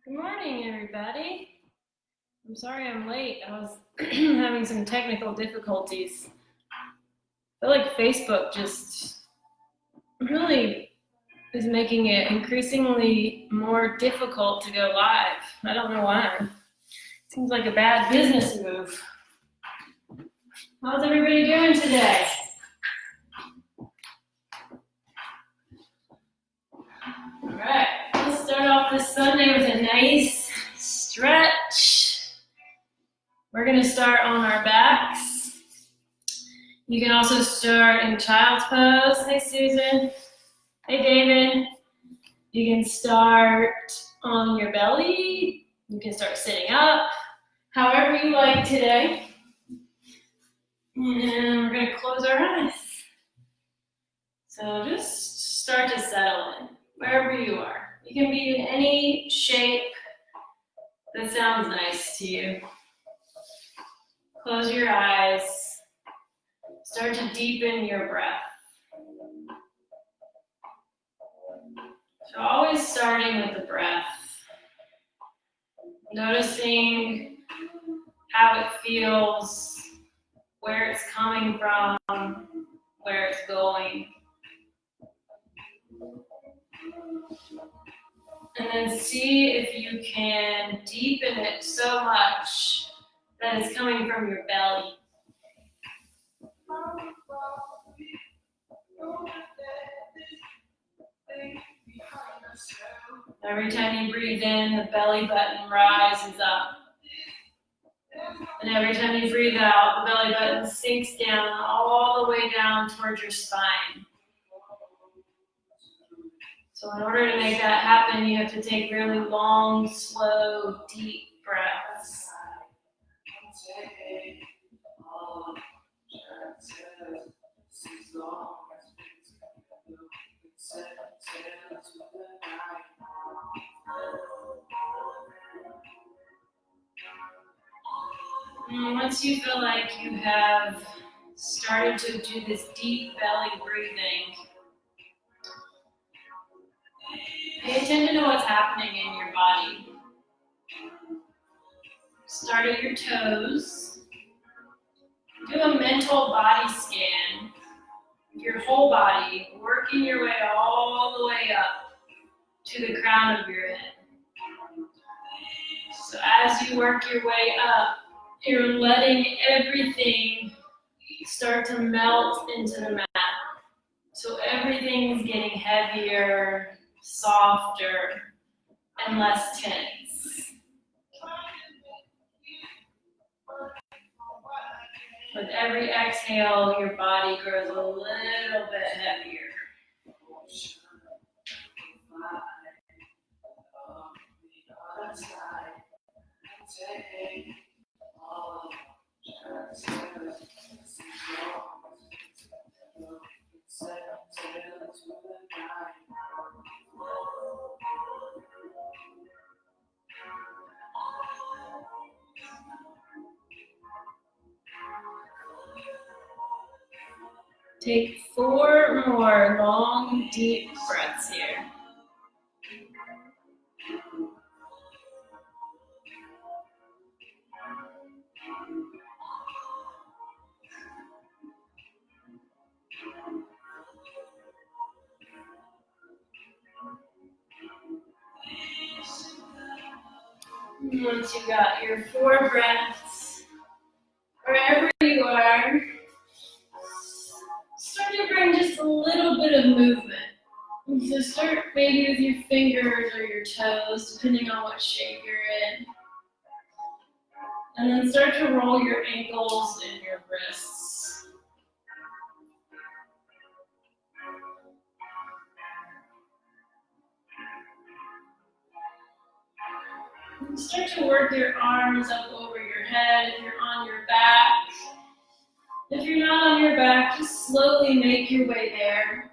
Good morning, everybody. I'm sorry I'm late. I was having some technical difficulties. I feel like Facebook just really is making it increasingly more difficult to go live. I don't know why. Seems like a bad business move. How's everybody doing today? All right, let's start off this Sunday with a nice stretch. We're going to start on our backs. You can also start in child's pose. Hey, Susan. Hey, David. You can start on your belly. You can start sitting up, however you like today. And we're going to close our eyes. So just start to settle in, wherever you are. You can be in any shape that sounds nice to you. Close your eyes. Start to deepen your breath. So always starting with the breath. Noticing how it feels, where it's coming from, where it's going. And then see if you can deepen it so much that it's coming from your belly. Every time you breathe in, the belly button rises up. And every time you breathe out, the belly button sinks down all the way down towards your spine. So in order to make that happen, you have to take really long, slow, deep breaths. And once you feel like you have started to do this deep belly breathing, pay attention to what's happening in your body. Start at your toes. Do a mental body scan. Your whole body, working your way all the way up to the crown of your head. So as you work your way up, you're letting everything start to melt into the mat. So everything's getting heavier, softer, and less tense. With every exhale, your body grows a little bit heavier. Take 4 more long, deep breaths here. Once you got your 4 breaths, wherever you are, start to bring just a little bit of movement. So start maybe with your fingers or your toes, depending on what shape you're in. And then start to roll your ankles and your wrists. And start to work your arms up over your head if you're on your back. If you're not on your back, just slowly make your way there.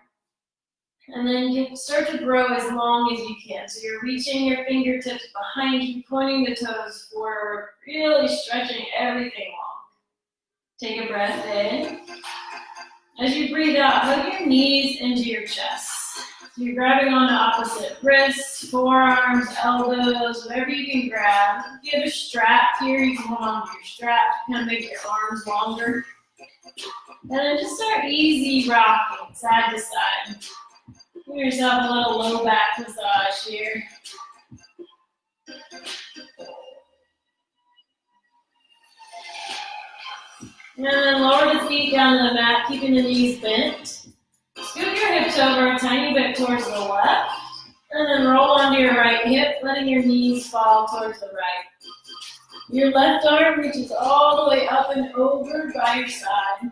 And then you can start to grow as long as you can. So you're reaching your fingertips behind you, pointing the toes forward, really stretching everything long. Take a breath in. As you breathe out, hug your knees into your chest. You're grabbing onto opposite wrists, forearms, elbows, whatever you can grab. If you have a strap here, you can hold on to your strap to kind of make your arms longer. And then just start easy rocking side to side. Give yourself a little low back massage here. And then lower the feet down to the mat, keeping the knees bent. Scoot your hips over a tiny bit towards the left. And then roll onto your right hip, letting your knees fall towards the right. Your left arm reaches all the way up and over by your side.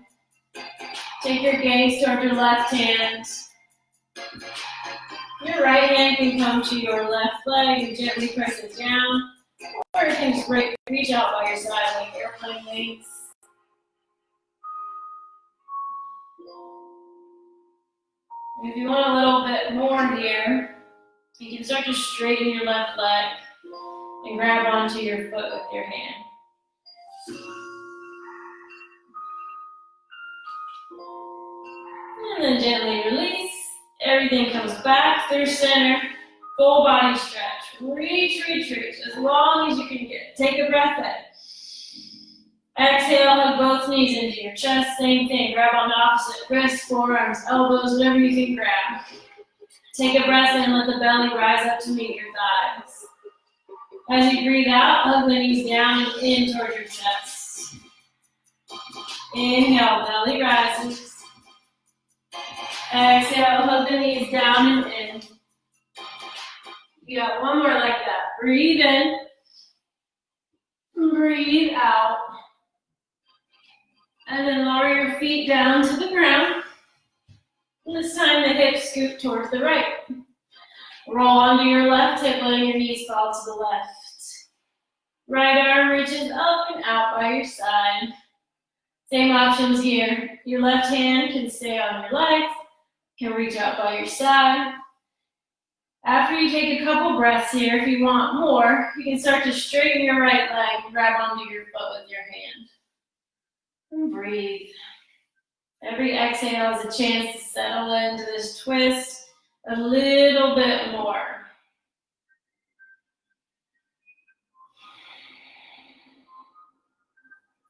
Take your gaze toward your left hand. Your right hand can come to your left leg and gently press it down. Or you can just reach out by your side like airplane wings. If you want a little bit more here, you can start to straighten your left leg and grab onto your foot with your hand. And then gently release. Everything comes back through center. Full body stretch. Reach, reach, reach. As long as you can get. Take a breath in. Exhale, hug both knees into your chest. Same thing. Grab on the opposite wrists, forearms, elbows, whatever you can grab. Take a breath in. Let the belly rise up to meet your thighs. As you breathe out, hug the knees down and in towards your chest. Inhale, belly rises. Exhale, hug the knees down and in. You got one more like that. Breathe in. Breathe out. And then lower your feet down to the ground. And this time the hips scoot towards the right. Roll onto your left hip, letting your knees fall to the left. Right arm reaches up and out by your side. Same options here. Your left hand can stay on your legs, can reach out by your side. After you take a couple breaths here, if you want more, you can start to straighten your right leg and grab onto your foot with your hand. And breathe. Every exhale is a chance to settle into this twist a little bit more.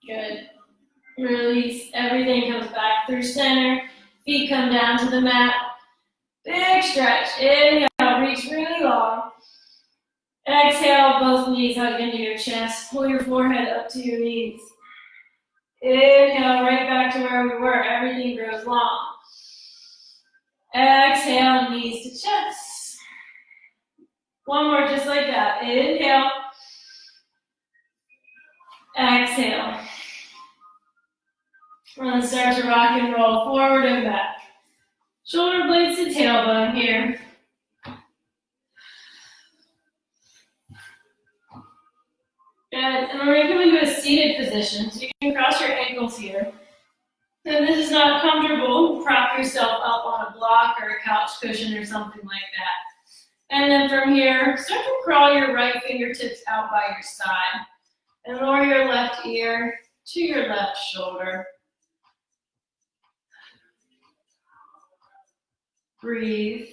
Good. Release. Everything comes back through center. Feet come down to the mat. Big stretch. Inhale, reach really long. Exhale, both knees hug into your chest. Pull your forehead up to your knees. Inhale, right back to where we were. Everything grows long. Exhale, knees to chest. One more just like that. Inhale. Exhale. We're going to start to rock and roll forward and back. Shoulder blades to tailbone here. Good. And we're going to come into a seated position. So you can cross your ankles here. If this is not comfortable, prop yourself up on a block or a couch cushion or something like that. And then from here, start to crawl your right fingertips out by your side. And lower your left ear to your left shoulder. Breathe.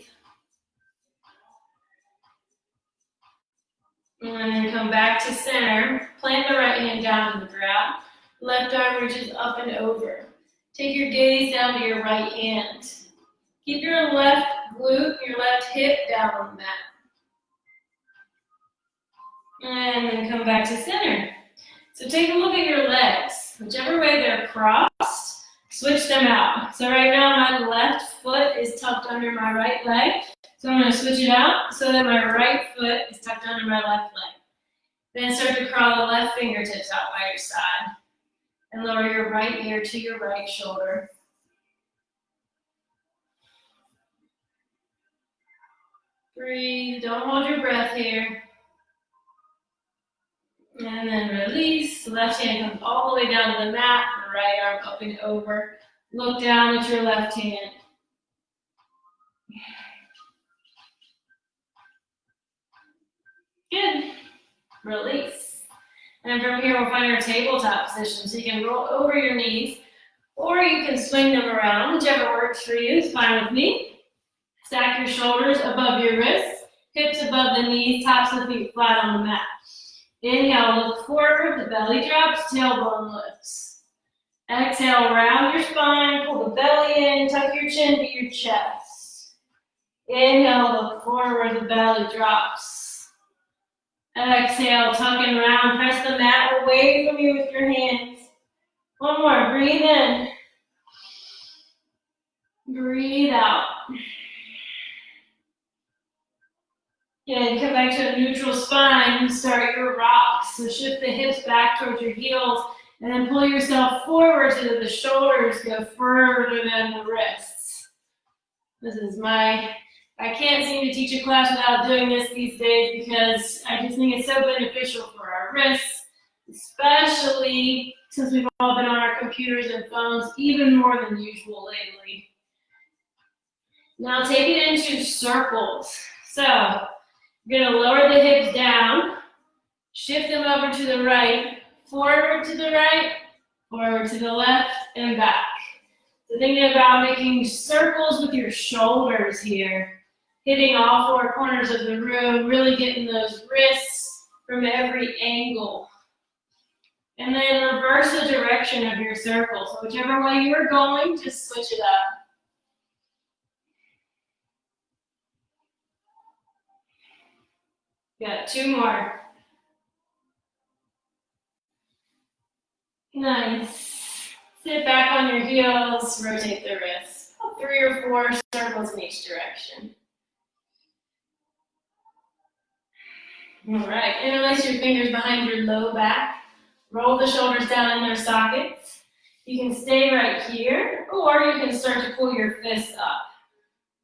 And then come back to center. Plant the right hand down to the ground. Left arm reaches up and over. Take your gaze down to your right hand. Keep your left glute, your left hip down on the mat. And then come back to center. So take a look at your legs. Whichever way they're crossed, switch them out. So right now my left foot is tucked under my right leg. So I'm going to switch it out so that my right foot is tucked under my left leg. Then start to crawl the left fingertips out by your side. And lower your right ear to your right shoulder. Breathe. Don't hold your breath here. And then release. The left hand comes all the way down to the mat. The right arm up and over. Look down at your left hand. Good. Release. And from here, we'll find our tabletop position. So you can roll over your knees, or you can swing them around. Whichever works for you is fine with me. Stack your shoulders above your wrists, hips above the knees, tops of the feet flat on the mat. Inhale, look forward, the belly drops, tailbone lifts. Exhale, round your spine, pull the belly in, tuck your chin to your chest. Inhale, look forward, the belly drops. Exhale, tuck and round, press the mat away from you with your hands. One more, breathe in. Breathe out. Good, come back to a neutral spine, start your rocks. So shift the hips back towards your heels, and then pull yourself forward so that the shoulders go further than the wrists. This is I can't seem to teach a class without doing this these days because I just think it's so beneficial for our wrists, especially since we've all been on our computers and phones even more than usual lately. Now take it into circles. So you're going to lower the hips down, shift them over to the right, forward to the right, forward to the left, and back. So thinking about making circles with your shoulders here, hitting all four corners of the room, really getting those wrists from every angle. And then reverse the direction of your circle. So whichever way you are going, just switch it up. Got two more. Nice. Sit back on your heels, rotate the wrists. 3 or 4 circles in each direction. All right, interlace your fingers behind your low back. Roll the shoulders down in their sockets. You can stay right here, or you can start to pull your fists up.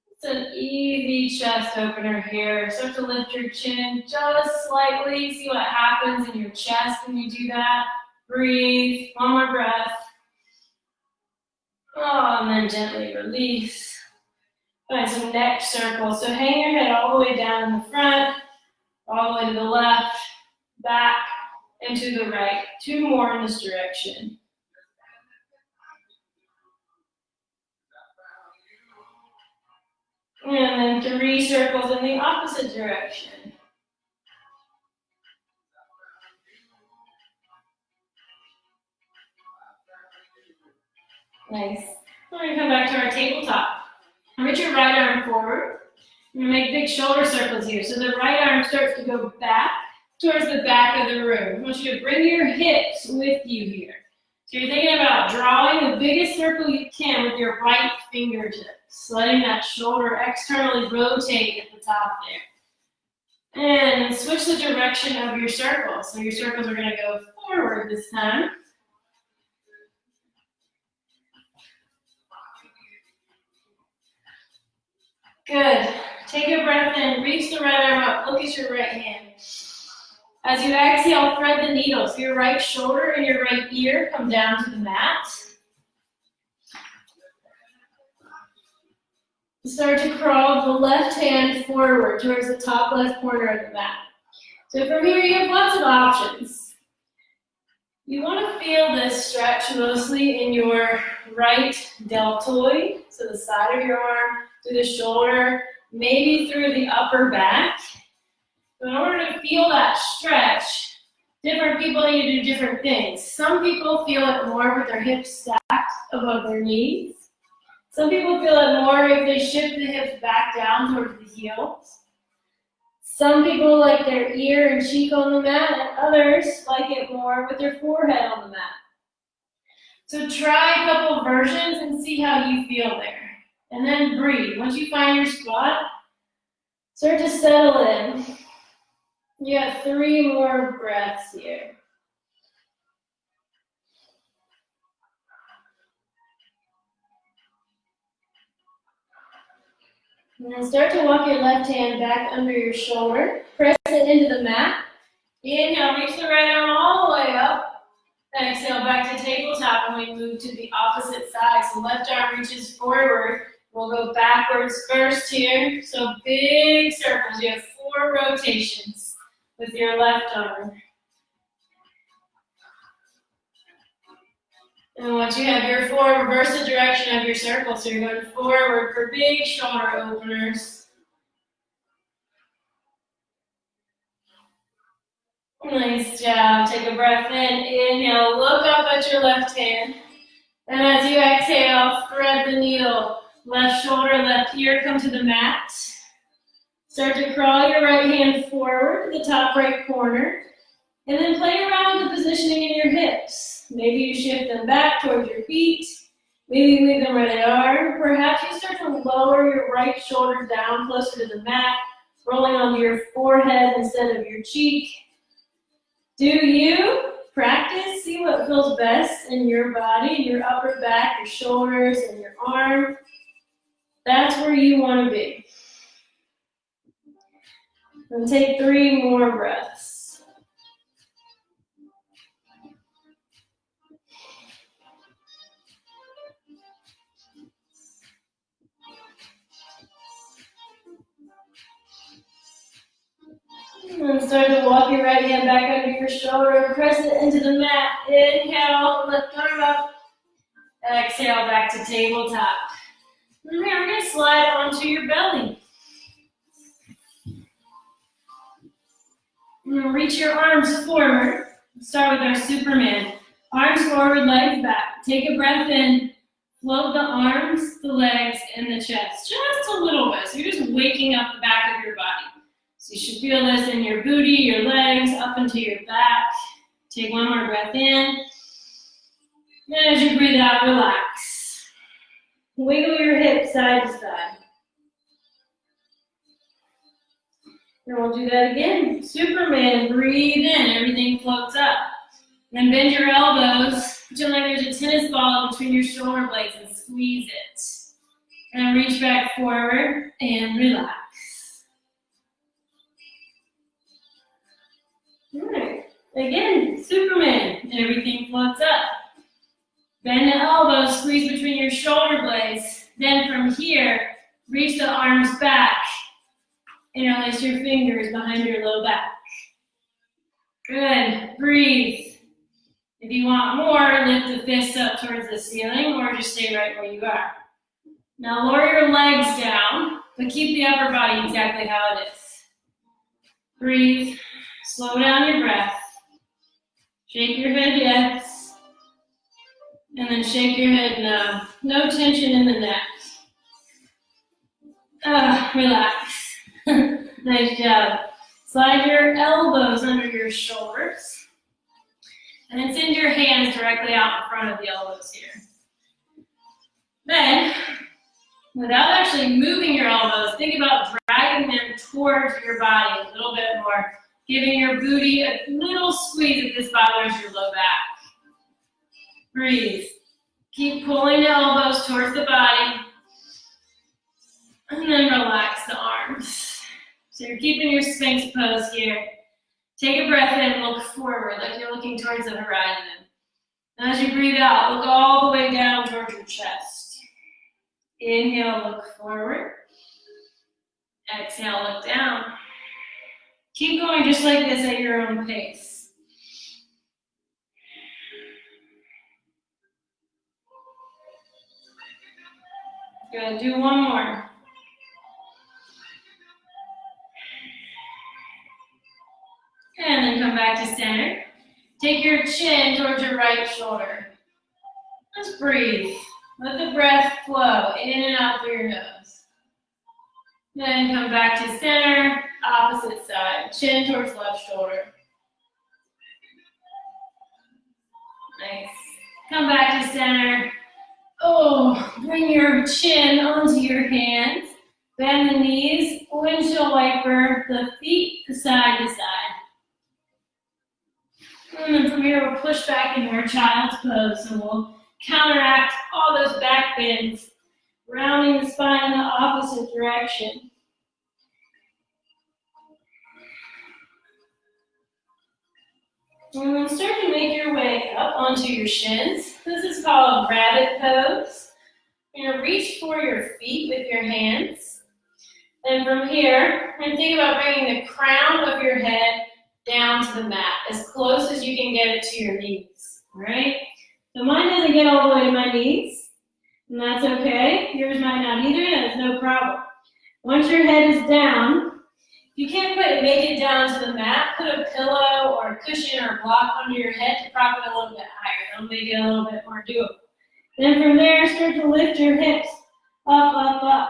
It's an easy chest opener here. Start to lift your chin just slightly. See what happens in your chest when you do that. Breathe. One more breath. Oh, and then gently release. Find some neck circles. So hang your head all the way down in the front, all the way to the left, back, and to the right. 2 more in this direction. And then 3 circles in the opposite direction. Nice. We're going to come back to our tabletop. Reach your right arm forward. You're going to make big shoulder circles here. So the right arm starts to go back towards the back of the room. I want you to bring your hips with you here. So you're thinking about drawing the biggest circle you can with your right fingertips, letting that shoulder externally rotate at the top there. And switch the direction of your circles. So your circles are going to go forward this time. Good. Take a breath in, reach the right arm up, look at your right hand. As you exhale, thread the needle. So your right shoulder and your right ear come down to the mat. Start to crawl the left hand forward towards the top left corner of the mat. So from here, you have lots of options. You want to feel this stretch mostly in your right deltoid, so the side of your arm, through the shoulder, maybe through the upper back. So in order to feel that stretch, different people need to do different things. Some people feel it more with their hips stacked above their knees. Some people feel it more if they shift the hips back down towards the heels. Some people like their ear and cheek on the mat, and others like it more with their forehead on the mat. So try a couple versions and see how you feel there. And then breathe. Once you find your spot, start to settle in. You got 3 more breaths here. And then start to walk your left hand back under your shoulder. Press it into the mat. Inhale, reach the right arm all the way up. Exhale, back to tabletop, and we move to the opposite side. So left arm reaches forward. We'll go backwards first here. So big circles. You have 4 rotations with your left arm. And once you have your forward, reverse the direction of your circle. So you're going forward for big shoulder openers. Nice job. Take a breath in. Inhale, look up at your left hand. And as you exhale, thread the needle. Left shoulder, left ear, come to the mat. Start to crawl your right hand forward to the top right corner. And then play around with the positioning in your hips. Maybe you shift them back towards your feet. Maybe you leave them where they are. Perhaps you start to lower your right shoulder down closer to the mat, rolling onto your forehead instead of your cheek. Do you practice? See what feels best in your body, your upper back, your shoulders, and your arm. That's where you want to be. And take 3 more breaths. And start to walk your right hand back under your shoulder. Press it into the mat. Inhale, lift arm up. Exhale, back to tabletop. And here, we're going to slide onto your belly. And reach your arms forward. Start with our Superman. Arms forward, legs back. Take a breath in. Float the arms, the legs, and the chest. Just a little bit. So you're just waking up the back of your body. So you should feel this in your booty, your legs, up into your back. Take 1 more breath in. And as you breathe out, relax. Wiggle your hips side to side. And we'll do that again. Superman, breathe in, everything floats up. Then bend your elbows, pretend like there's a tennis ball between your shoulder blades and squeeze it. And reach back forward and relax. All right, again, Superman, everything floats up. Bend the elbows, squeeze between your shoulder blades. Then from here, reach the arms back. Interlace your fingers behind your low back. Good, breathe. If you want more, lift the fists up towards the ceiling or just stay right where you are. Now lower your legs down, but keep the upper body exactly how it is. Breathe. Slow down your breath. Shake your head yes. And then shake your head no. No tension in the neck. Relax. Nice job. Slide your elbows under your shoulders. And then send your hands directly out in front of the elbows here. Then, without actually moving your elbows, think about dragging them towards your body a little bit more. Giving your booty a little squeeze if this bothers your low back. Breathe. Keep pulling the elbows towards the body. And then relax the arms. So you're keeping your Sphinx pose here. Take a breath in, look forward like you're looking towards the horizon. And as you breathe out, look all the way down towards your chest. Inhale, look forward. Exhale, look down. Keep going just like this at your own pace. Good, do 1 more. And then come back to center. Take your chin towards your right shoulder. Just breathe. Let the breath flow in and out through your nose. Then come back to center, opposite side. Chin towards left shoulder. Nice. Come back to center. Oh, bring your chin onto your hands. Bend the knees, windshield wiper the feet side to side. And then from here, we'll push back into our child's pose, and we'll counteract all those back bends, rounding the spine in the opposite direction. And then start to make your way up onto your shins. This is called rabbit pose. You're gonna reach for your feet with your hands. And from here, we're gonna think about bringing the crown of your head down to the mat, as close as you can get it to your knees, all right? So mine doesn't get all the way to my knees, and that's okay. Yours might not either, and it's no problem. Once your head is down, if you can't make it down to the mat, put a pillow or a cushion or a block under your head to prop it a little bit higher. It'll make it a little bit more doable. Then from there, start to lift your hips up, up, up.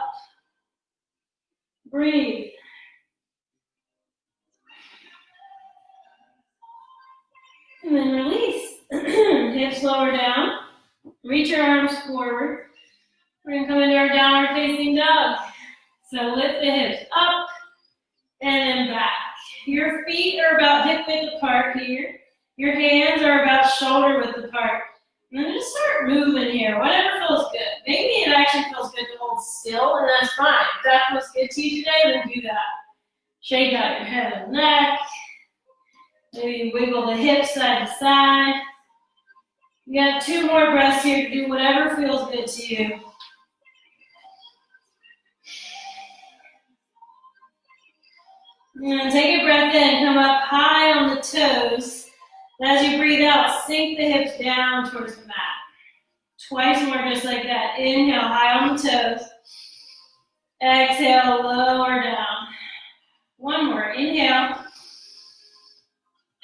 Breathe. And then release. Hips lower down. Reach your arms forward. We're going to come into our downward facing dog. So lift the hips up and then back. Your feet are about hip width apart here. Your hands are about shoulder width apart. And then just start moving here, whatever feels good. Maybe it actually feels good to hold still, and that's fine. If that feels good to you today, then do that. Shake out your head and neck. Maybe wiggle the hips side to side. You got 2 more breaths here to do whatever feels good to you. And take a breath in, come up high on the toes. As you breathe out, sink the hips down towards the mat. Twice more just like that. Inhale, high on the toes. Exhale, lower down. 1 more. Inhale.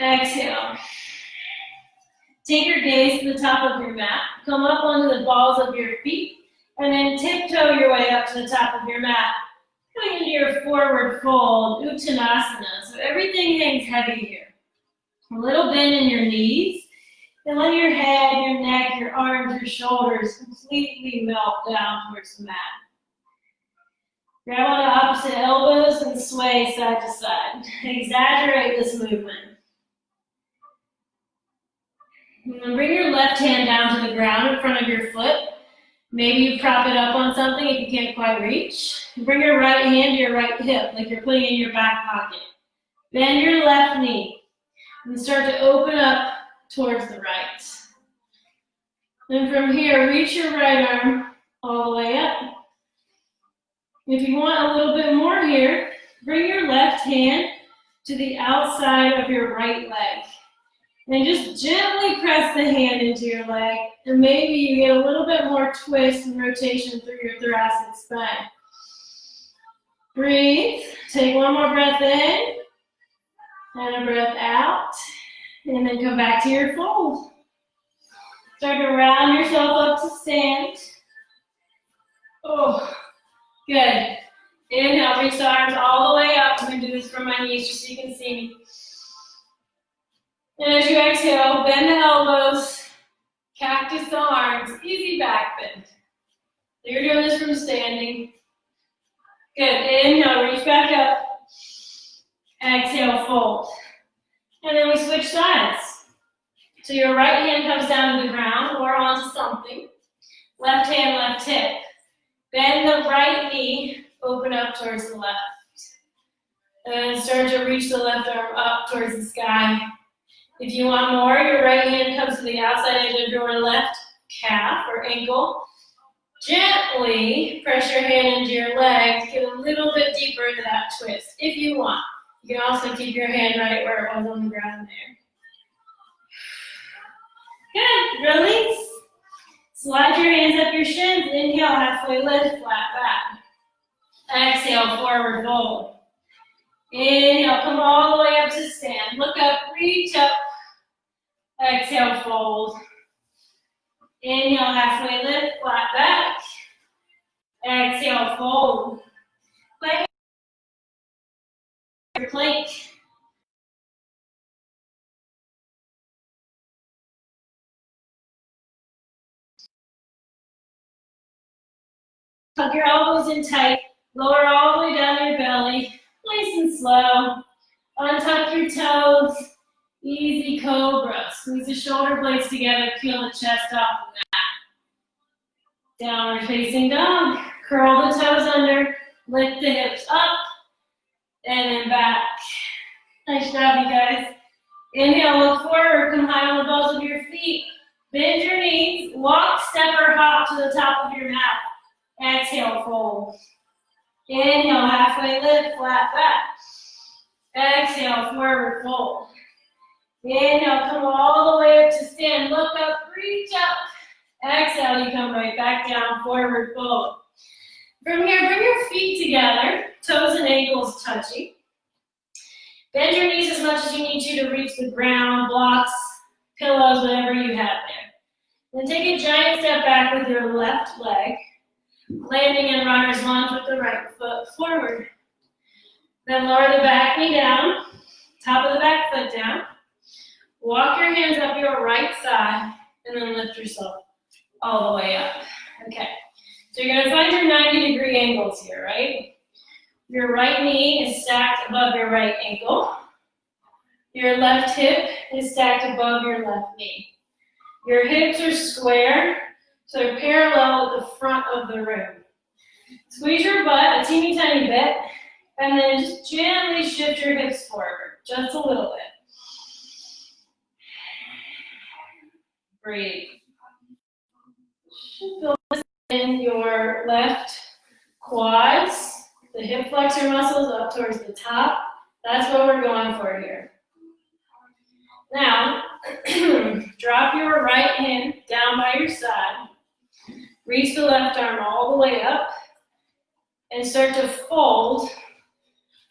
Exhale. Take your gaze to the top of your mat. Come up onto the balls of your feet. And then tiptoe your way up to the top of your mat. Going into your forward fold, Uttanasana. So everything hangs heavy here. A little bend in your knees. Then let your head, your neck, your arms, your shoulders completely melt down towards the mat. Grab on the opposite elbows and sway side to side. Exaggerate this movement. And then bring your left hand down to the ground in front of your foot. Maybe you prop it up on something if you can't quite reach. Bring your right hand to your right hip, like you're putting it in your back pocket. Bend your left knee. And start to open up towards the right. Then from here, reach your right arm all the way up. If you want a little bit more here, bring your left hand to the outside of your right leg. And just gently press the hand into your leg, and maybe you get a little bit more twist and rotation through your thoracic spine. Breathe. Take 1 more breath in. And a breath out, and then come back to your fold. Start to round yourself up to stand. Oh, good. Inhale, reach the arms all the way up. I'm going to do this from my knees just so you can see me. And as you exhale, bend the elbows, cactus the arms, easy back bend. So you're doing this from standing. Good. Inhale, reach back up. Exhale, fold. And then we switch sides. So your right hand comes down to the ground or onto something. Left hand, left hip. Bend the right knee, open up towards the left. And start to reach the left arm up towards the sky. If you want more, your right hand comes to the outside edge of your left calf or ankle. Gently press your hand into your leg to get a little bit deeper into that twist, if you want. You can also keep your hand right where it was on the ground there. Good, release. Slide your hands up your shins. Inhale, halfway lift, flat back. Exhale, forward fold. Inhale, come all the way up to stand. Look up, reach up. Exhale, fold. Inhale, halfway lift, flat back. Exhale, fold. Your plank. Tuck your elbows in tight. Lower all the way down your belly. Nice and slow. Untuck your toes. Easy cobra. Squeeze the shoulder blades together. Peel the chest off the mat. Downward facing dog. Curl the toes under. Lift the hips up. And then back. Nice job, you guys. Inhale, look forward. Come high on the balls of your feet. Bend your knees. Walk, step, or hop to the top of your mat. Exhale, fold. Inhale, halfway lift, flat back. Exhale, forward fold. Inhale, come all the way up to stand. Look up, reach up. Exhale, you come right back down, forward fold. From here, bring your feet together, toes and ankles touching. Bend your knees as much as you need to reach the ground, blocks, pillows, whatever you have there. Then take a giant step back with your left leg, landing in runner's lunge with the right foot forward. Then lower the back knee down, top of the back foot down. Walk your hands up your right side, and then lift yourself all the way up. Okay, so you're gonna find your 90-degree angles here, right? Your right knee is stacked above your right ankle. Your left hip is stacked above your left knee. Your hips are square, so they're parallel with the front of the room. Squeeze your butt a teeny tiny bit, and then just gently shift your hips forward, just a little bit. Breathe. Feel this in your left quads, the hip flexor muscles up towards the top. That's what we're going for here. Now, drop your right hand down by your side. Reach the left arm all the way up and start to fold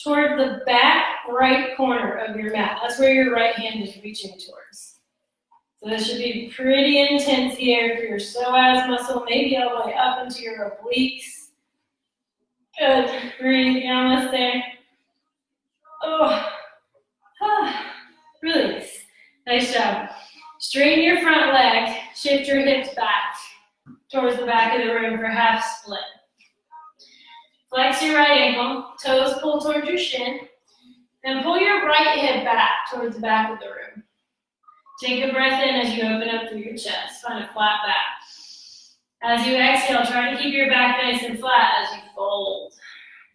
toward the back right corner of your mat. That's where your right hand is reaching towards. So this should be pretty intense here for your psoas muscle, maybe all the way up into your obliques. Good. Breathe. You're almost there. Oh. Release. Nice job. Straighten your front leg. Shift your hips back towards the back of the room for half split. Flex your right ankle. Toes pull towards your shin. And pull your right hip back towards the back of the room. Take a breath in as you open up through your chest. Find a flat back. As you exhale, try to keep your back nice and flat as you fold.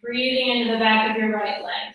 Breathing into the back of your right leg.